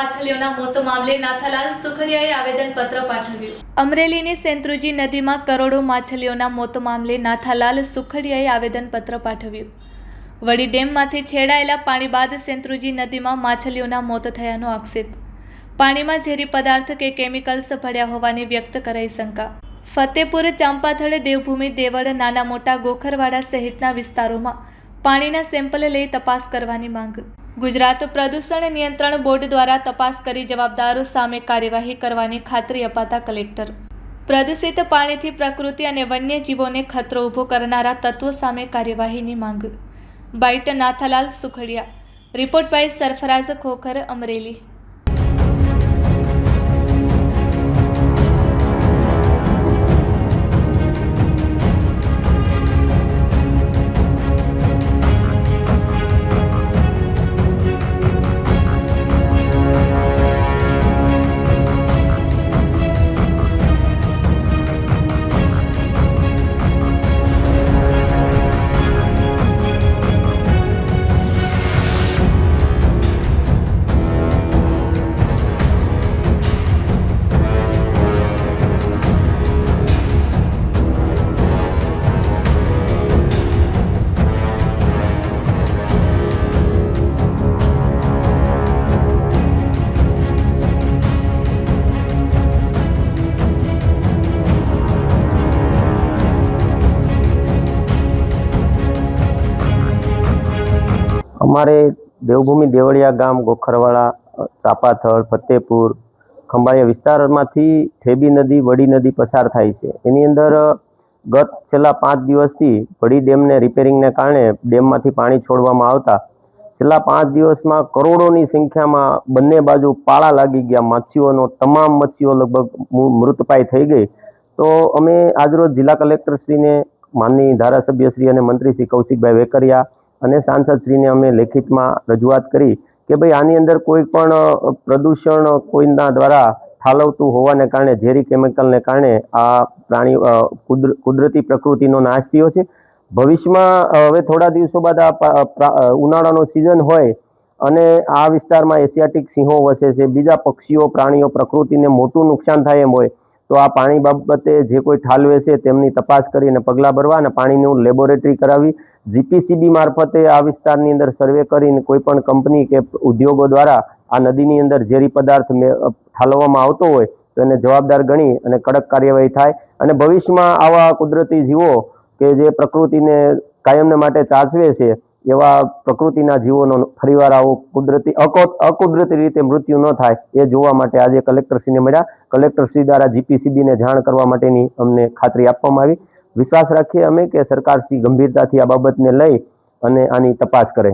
માછલીઓના મોત મામલે નાથાલાલ સુખડિયાએ આવેદનપત્ર પાઠવ્યું। અમરેલીની સેંત્રુજી નદીમાં કરોડો માછલીઓના મોત મામલે નાથાલાલ સુખડિયાએ આવેદનપત્ર પાઠવ્યું। વડી ડેમમાંથી છેડાયેલા પાણી બાદ સેંત્રુજી નદીમાં માછલીઓના મોત થયાનો આક્ષેપ। પાણીમાં ઝેરી પદાર્થ કે કેમિકલ્સ ભળ્યા હોવાની વ્યક્ત કરાઈ શંકા। ફતેપુર, ચાંપાથળ, દેવભૂમિ, દેવળ, નાના મોટા ગોખરવાડા સહિતના વિસ્તારોમાં પાણીના સેમ્પલ લઈ તપાસ કરવાની માંગ। ગુજરાત પ્રદૂષણ નિયંત્રણ બોર્ડ દ્વારા તપાસ કરી જવાબદારો સામે કાર્યવાહી કરવાની ખાતરી અપાતા કલેક્ટર। પ્રદૂષિત પાણીથી પ્રકૃતિ અને વન્યજીવોને ખતરો ઊભો કરનારા તત્વો સામે કાર્યવાહીની માંગ। Byte Nathalal Sukhadiya. Report by Sarfaraz Khokhar, Amreli. અમારે દેવભૂમિ દેવળિયા ગામ, ગોખરવાડા, ચાપાથળ, ફતેપુર, ખંભાળિયા વિસ્તારમાંથી ઠેબી નદી, વડી નદી પસાર થાય છે। એની અંદર ગત છેલ્લા 5 દિવસથી વડી ડેમને રિપેરિંગને કારણે ડેમમાંથી પાણી છોડવામાં આવતા છેલ્લા 5 દિવસમાં કરોડોની સંખ્યામાં બંને બાજુ પાળા લાગી ગયા। માછીઓનો તમામ મચ્છીઓ લગભગ મૃતપાય થઈ ગઈ। તો અમે આજરોજ જિલ્લા કલેક્ટરશ્રીને, માનનીય ધારાસભ્યશ્રી અને મંત્રી શ્રી કૌશિકભાઈ વેકરિયા અને સાંસદશ્રીને અમે લેખિતમાં રજૂઆત કરી કે ભાઈ આની અંદર કોઈ પણ પ્રદૂષણ કોઈના દ્વારા ઠાલવતું હોવાને કારણે, ઝેરી કેમિકલને કારણે આ પ્રાણી કુદરતી પ્રકૃતિનો નાશ થયો છે। ભવિષ્યમાં હવે થોડા દિવસો બાદ આ ઉનાળાનો સિઝન હોય અને આ વિસ્તારમાં એશિયાટિક સિંહો વસે છે, બીજા પક્ષીઓ, પ્રાણીઓ, પ્રકૃતિને મોટું નુકસાન થાય એમ હોય તો આ પાણી બાબતે જે કોઈ ઠાલવે છે તેમની તપાસ કરીને પગલાં ભરવા અને પાણીનું લેબોરેટરી કરાવી જીપીસીબી મારફતે આ વિસ્તારની અંદર સર્વે કરીને કોઈ પણ કંપની કે ઉદ્યોગો દ્વારા આ નદીની અંદર ઝેરી પદાર્થ ઠાલવવામાં આવતો હોય તો એને જવાબદાર ગણી અને કડક કાર્યવાહી થાય અને ભવિષ્યમાં આવા કુદરતી જીવો કે જે પ્રકૃતિને કાયમને માટે ચાચવે છે એવા પ્રકૃતિના જીવોનો ફરીવાર આવો અકુદરતી રીતે મૃત્યુ ન થાય એ જોવા માટે આજે કલેક્ટરશ્રીને મળ્યા। કલેક્ટરશ્રી દ્વારા જીપીસીબીને જાણ કરવા માટેની અમને ખાતરી આપવામાં આવી। વિશ્વાસ રાખીએ અમે કે સરકારશ્રી ગંભીરતાથી આ બાબતને લઈ અને આની તપાસ કરે।